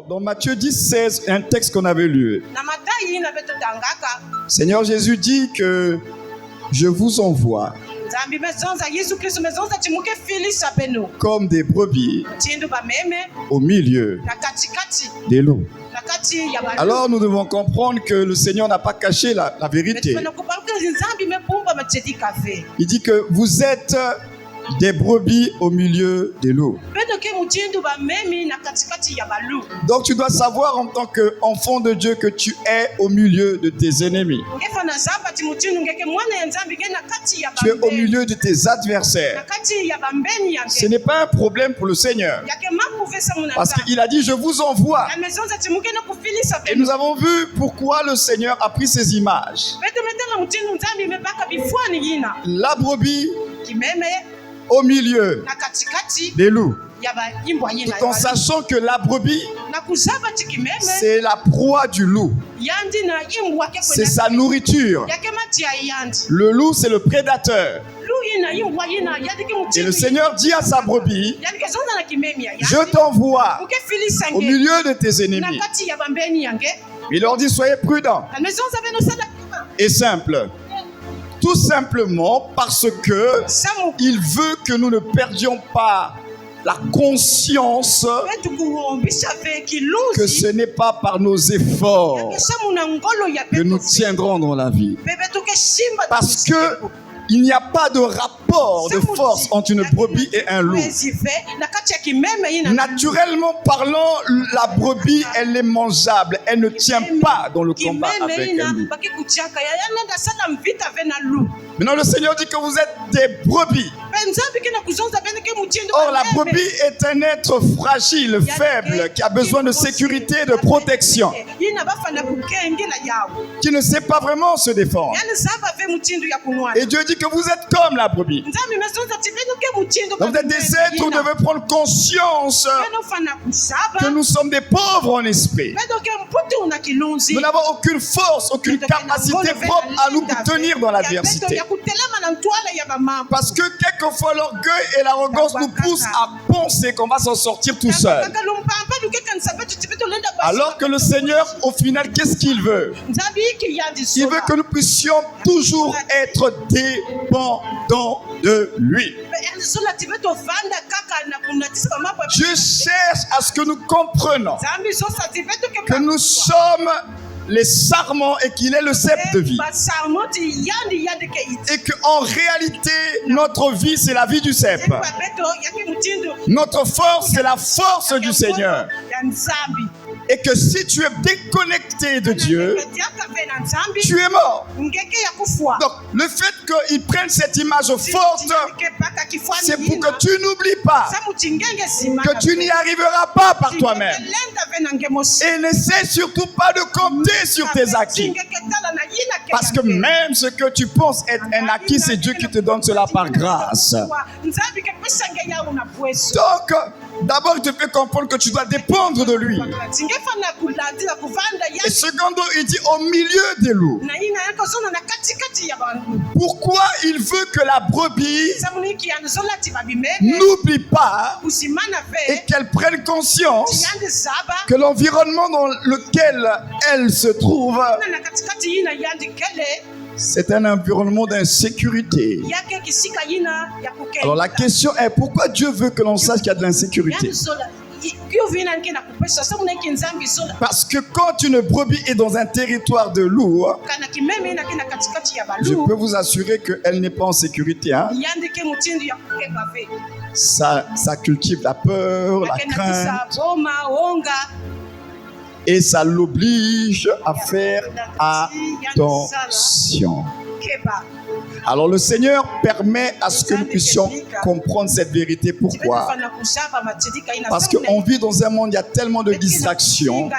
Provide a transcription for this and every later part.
Dans Matthieu 10, 16, un texte qu'on avait lu. Seigneur Jésus dit que je vous envoie comme des brebis au milieu des loups. Alors nous devons comprendre que le Seigneur n'a pas caché la vérité. Il dit que vous êtes des brebis au milieu des loups. Donc tu dois savoir en tant qu'enfant de Dieu que tu es au milieu de tes ennemis. Tu es au milieu de tes adversaires. Ce n'est pas un problème pour le Seigneur. Parce qu'il a dit je vous envoie. Et nous avons vu pourquoi le Seigneur a pris ces images. La brebis au milieu des loups. Tout en sachant que la brebis, c'est la proie du loup. C'est sa nourriture. Le loup, c'est le prédateur. Et le Seigneur dit à sa brebis, je t'envoie au milieu de tes ennemis. Il leur dit, soyez prudents et simples. Tout simplement parce que il veut que nous ne perdions pas la conscience que ce n'est pas par nos efforts que nous tiendrons dans la vie. Parce que il n'y a pas de rapport de force entre une brebis et un loup. Naturellement parlant, la brebis, elle est mangeable. Elle ne tient pas dans le combat avec un loup. Maintenant, le Seigneur dit que vous êtes des brebis. Or, la brebis est un être fragile, faible, qui a besoin de sécurité et de protection, qui ne sait pas vraiment se défendre. Et Dieu dit que vous êtes comme la brebis. Donc, vous êtes des êtres où vous devez prendre conscience que nous sommes des pauvres en esprit. Nous n'avons aucune force, aucune capacité propre à nous tenir dans l'adversité. Parce que quelquefois l'orgueil et l'arrogance nous poussent à penser qu'on va s'en sortir tout seul. Alors que le Seigneur, au final, qu'est-ce qu'il veut? Il veut que nous puissions toujours être dépendants de lui. Dieu cherche à ce que nous comprenions que nous sommes les sarments et qu'il est le cep de vie. Et qu'en réalité, notre vie, c'est la vie du cep. Notre force, c'est la force du Seigneur. Et que si tu es déconnecté de Dieu, tu es mort. Donc, le fait qu'ils prennent cette image forte, c'est pour que tu n'oublies pas que tu n'y arriveras pas par toi-même. Et n'essaie surtout pas de compter sur tes acquis. Parce que même ce que tu penses être un acquis, c'est Dieu qui te donne cela par grâce. Donc, d'abord, il te fait comprendre que tu dois dépendre de lui. Et secondo, il dit au milieu des loups. Pourquoi il veut que la brebis n'oublie pas et qu'elle prenne conscience que l'environnement dans lequel elle se trouve, c'est un environnement d'insécurité. Alors la question est, pourquoi Dieu veut que l'on sache qu'il y a de l'insécurité? Parce que quand une brebis est dans un territoire de loup, je peux vous assurer qu'elle n'est pas en sécurité. Hein? Ça cultive la peur, la crainte. Et ça l'oblige à faire attention. Alors le Seigneur permet à ce que nous puissions comprendre cette vérité. Pourquoi? Parce qu'on vit dans un monde, il y a tellement de distractions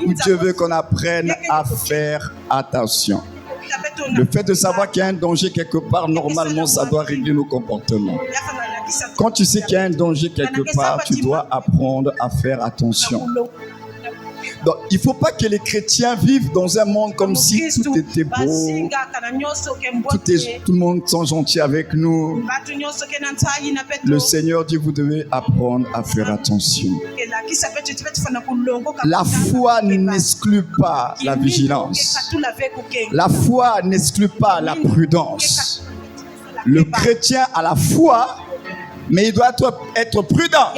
où Dieu veut qu'on apprenne à faire attention. Le fait de savoir qu'il y a un danger quelque part, normalement, ça doit régler nos comportements. Quand tu sais qu'il y a un danger quelque part, tu dois apprendre à faire attention. Donc, il ne faut pas que les chrétiens vivent dans un monde comme si tout était beau, tout le monde sont gentils avec nous. Le Seigneur dit, vous devez apprendre à faire attention. La foi n'exclut pas la vigilance. La foi n'exclut pas la prudence. Le chrétien a la foi, mais il doit être prudent.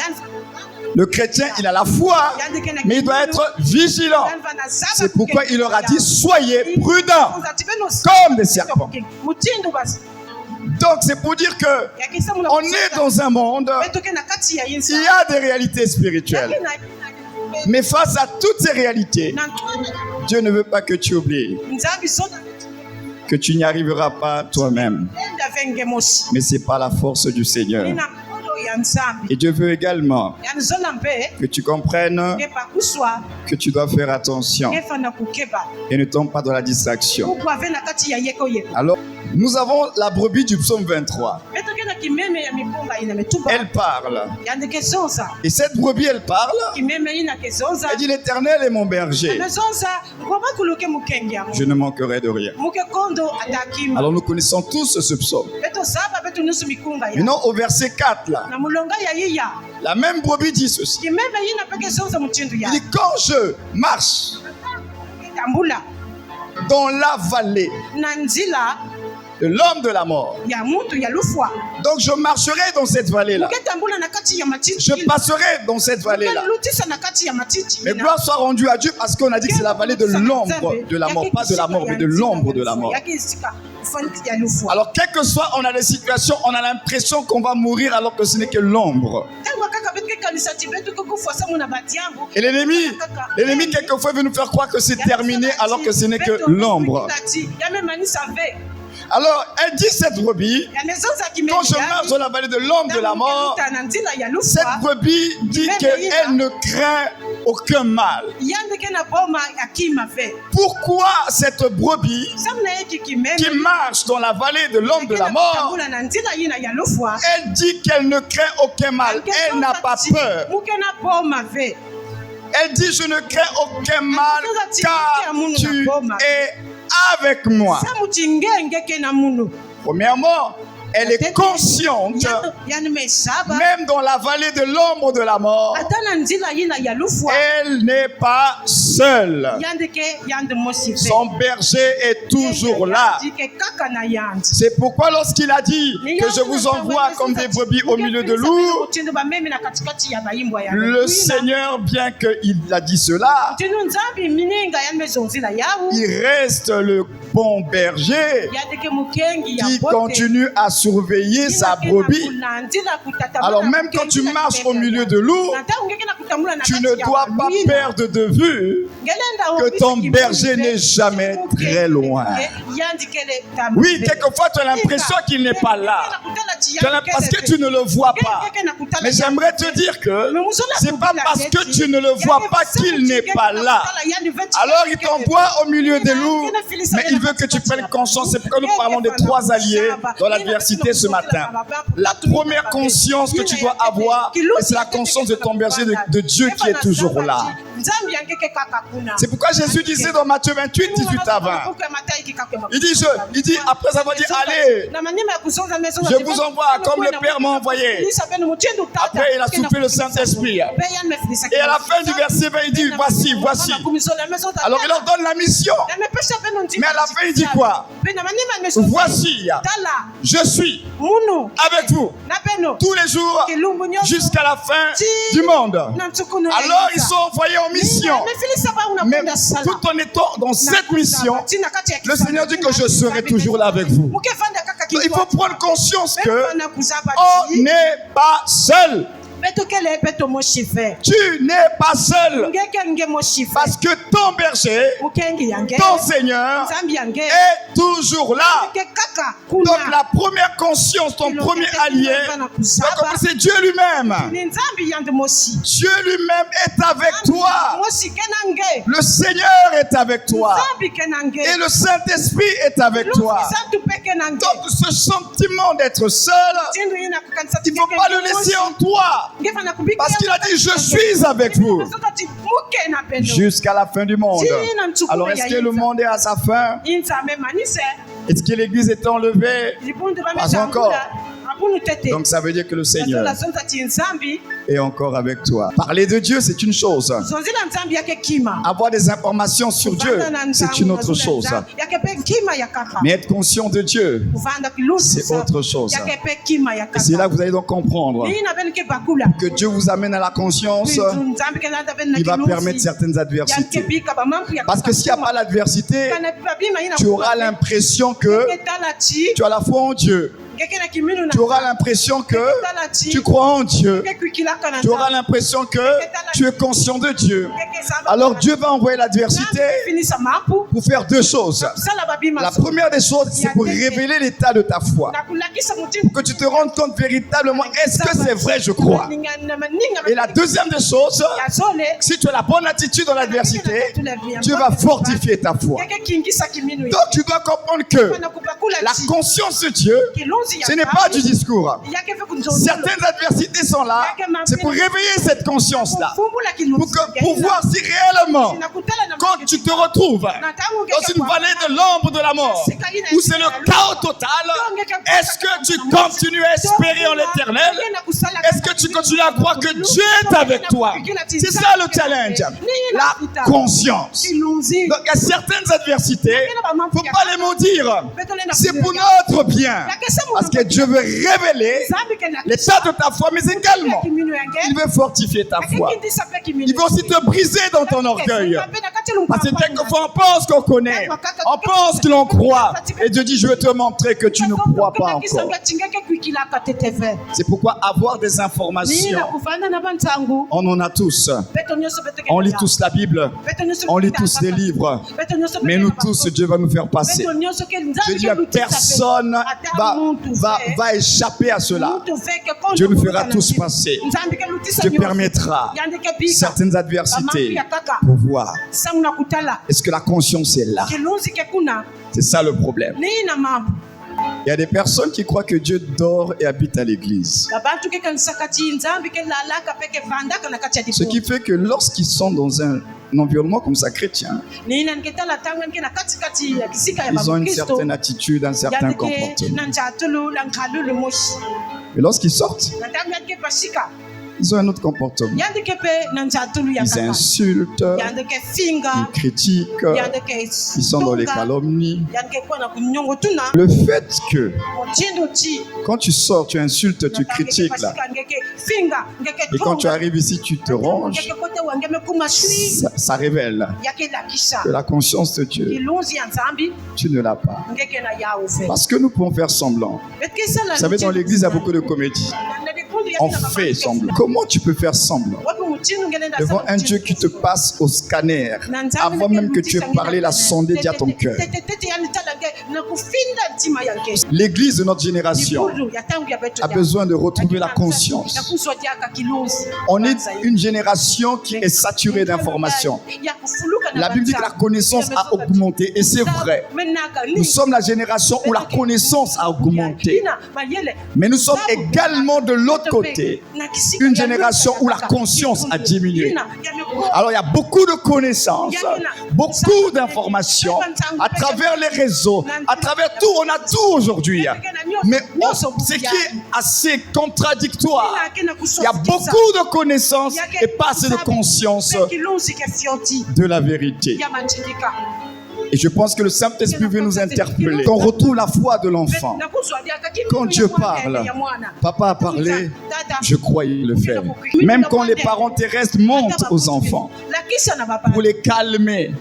Le chrétien, il a la foi, mais il doit être vigilant. C'est pourquoi il leur a dit, soyez prudents, comme des serpents. Donc c'est pour dire que on est dans un monde, il y a des réalités spirituelles. Mais face à toutes ces réalités, Dieu ne veut pas que tu oublies que tu n'y arriveras pas toi-même. Mais c'est par la force du Seigneur. Et Dieu veut également que tu comprennes que tu dois faire attention et ne tombe pas dans la distraction. Alors, nous avons la brebis du psaume 23. Elle parle. Et cette brebis, elle parle. Elle dit, l'Éternel est mon berger. Je ne manquerai de rien. Alors nous connaissons tous ce psaume. Maintenant au verset 4 là. La même brebis dit ceci. Il dit, quand je marche dans la vallée de l'homme de la mort, donc je marcherai dans cette vallée-là. Je passerai dans cette vallée-là. Mais gloire soit rendue à Dieu parce qu'on a dit que c'est la vallée de l'ombre de la mort. Pas de la mort, mais de l'ombre de la mort. Alors, quel que soit, on a des situations, on a l'impression qu'on va mourir alors que ce n'est que l'ombre. Et l'ennemi quelquefois veut nous faire croire que c'est terminé alors que ce n'est que l'ombre. Alors, elle dit cette brebis, quand je marche dans la vallée de l'ombre de la mort, cette brebis dit qu'elle ne craint aucun mal. Pourquoi cette brebis qui marche dans la vallée de l'ombre de la mort, elle dit qu'elle ne craint aucun mal, elle n'a pas peur. Elle dit, je ne crains aucun mal car tu es avec moi. Premièrement, elle est consciente, même dans la vallée de l'ombre de la mort, elle n'est pas seule. Son berger est toujours là. C'est pourquoi lorsqu'il a dit que je vous envoie comme des brebis au milieu de loups, le Seigneur, bien qu'il a dit cela, il reste le bon berger qui continue à surveiller sa brebis. Alors même quand tu marches au milieu de loups, tu ne dois pas perdre de vue que ton berger n'est jamais très loin. Oui, quelquefois tu as l'impression qu'il n'est pas là, parce que tu ne le vois pas. Mais j'aimerais te dire que c'est pas parce que tu ne le vois pas qu'il n'est pas là. Alors il t'envoie au milieu des loups, mais il veut que tu prennes conscience. C'est pourquoi nous parlons des trois alliés dans l'adversité ce matin. La première conscience que tu dois avoir, c'est la conscience de ton berger, de Dieu qui est toujours là. C'est pourquoi Jésus disait dans Matthieu 28, 18 à 20, il dit après avoir dit allez, je vous envoie comme le Père m'a envoyé. Après il a soufflé le Saint-Esprit. Et à la fin du verset 20, il dit voici. Alors il leur donne la mission. Mais à la fin il dit quoi? Voici, je suis avec vous tous les jours jusqu'à la fin du monde. Alors ils sont envoyés en mission. Mais tout en étant dans cette mission, le Seigneur dit que je serai toujours là avec vous. Il faut prendre conscience que on n'est pas seul. Tu n'es pas seul parce que ton berger, ton Seigneur est toujours là. Donc la première conscience, ton premier allié, c'est Dieu lui-même. Dieu lui-même est avec toi. Le Seigneur est avec toi. Et le Saint-Esprit est avec toi. Donc ce sentiment d'être seul, il ne faut pas le laisser en toi. Parce qu'il a dit je suis avec vous jusqu'à la fin du monde. Alors est-ce que le monde est à sa fin? Est-ce que l'église est enlevée? Pas encore. Donc ça veut dire que le Seigneur est encore avec toi. Parler de Dieu, c'est une chose. Avoir des informations sur Dieu, c'est une autre chose. Mais être conscient de Dieu, c'est autre chose. Et c'est là que vous allez donc comprendre que Dieu vous amène à la conscience. Il va permettre certaines adversités. Parce que s'il n'y a pas l'adversité, tu auras l'impression que tu as la foi en Dieu. Tu auras l'impression que tu crois en Dieu. Tu auras l'impression que tu es conscient de Dieu. Alors Dieu va envoyer l'adversité pour faire deux choses. La première des choses, c'est pour révéler l'état de ta foi. Pour que tu te rendes compte véritablement, est-ce que c'est vrai, je crois. Et la deuxième des choses, si tu as la bonne attitude dans l'adversité, Dieu va fortifier ta foi. Donc tu dois comprendre que la conscience de Dieu, ce n'est pas du discours. Certaines adversités sont là. C'est pour réveiller cette conscience-là. Pour voir si réellement, quand tu te retrouves dans une vallée de l'ombre de la mort, où c'est le chaos total, est-ce que tu continues à espérer en l'éternel? Est-ce que tu continues à croire que Dieu est avec toi? C'est ça le challenge. La conscience. Donc il y a certaines adversités, il ne faut pas les maudire. C'est pour notre bien. Parce que Dieu veut révéler l'état de ta foi, mais également, il veut fortifier ta foi. Il veut aussi te briser dans ton orgueil. Parce que quelquefois, on pense qu'on connaît. On pense que l'on croit. Et Dieu dit, je veux te montrer que tu ne crois pas encore. C'est pourquoi avoir des informations, on en a tous. On lit tous la Bible. On lit tous des livres. Mais nous tous, Dieu va nous faire passer. Je dis, personne va échapper à cela. Dieu nous fera tous passer. Dieu permettra certaines adversités pour voir. Est-ce que la conscience est là? C'est ça le problème. Il y a des personnes qui croient que Dieu dort et habite à l'église. Ce qui fait que lorsqu'ils sont dans un environnement comme ça chrétien, ils ont une certaine attitude, un certain comportement. Et lorsqu'ils sortent, ils ont un autre comportement. Ils insultent, ils critiquent, ils sont dans les calomnies. Le fait que quand tu sors, tu insultes, tu critiques là, et quand tu arrives ici, tu te ranges, ça révèle que la conscience de Dieu, tu ne l'as pas. Parce que nous pouvons faire semblant. Vous savez, dans l'église, il y a beaucoup de comédies. On fait semblant. Comment tu peux faire semblant devant un Dieu qui te passe au scanner avant même que tu aies parlé, la sondé à ton cœur? L'église de notre génération a besoin de retrouver la conscience. On est une génération qui est saturée d'informations. La Bible dit que la connaissance a augmenté, et c'est vrai. Nous sommes la génération où la connaissance a augmenté. Mais nous sommes également de l'autre côté, une génération où la conscience a diminué. Alors il y a beaucoup de connaissances, beaucoup d'informations à travers les réseaux, à travers tout, on a tout aujourd'hui. Mais ce qui est assez contradictoire, il y a beaucoup de connaissances et pas assez de conscience de la vérité. Et je pense que le Saint-Esprit veut nous interpeller. Qu'on retrouve la foi de l'enfant. Quand Dieu parle, papa a parlé, je croyais le faire. Même quand les parents terrestres montent aux enfants pour les calmer,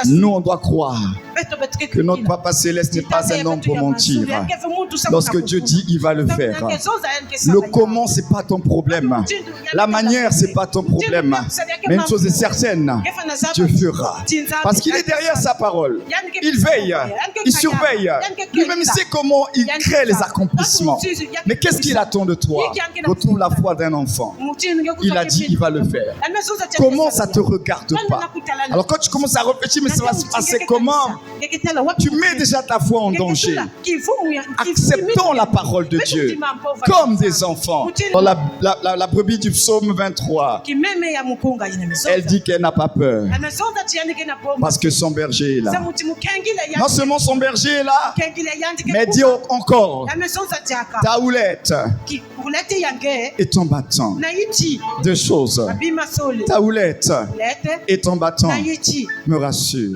nous on doit croire que notre papa céleste n'est pas un homme pour mentir. Lorsque Dieu dit, il va le faire. Le comment, c'est pas ton problème. La manière, c'est pas ton problème. Mais une chose est certaine, Dieu fera. Parce qu'il est derrière sa parole. Il veille, il surveille. Lui-même, il sait comment il crée les accomplissements. Mais qu'est-ce qu'il attend de toi? Retrouve la foi d'un enfant. Il a dit, il va le faire. Comment ça te regarde pas? Alors quand tu commences à réfléchir, mais ça va se passer comment? Tu mets déjà ta foi en danger. Acceptons la parole de Dieu comme des enfants. Dans la brebis du psaume 23, elle dit qu'elle n'a pas peur parce que son son berger est là. Non seulement son berger est là, mais dis encore, ta houlette et ton bâton. Deux choses. Ta houlette et ton bâton me rassurent.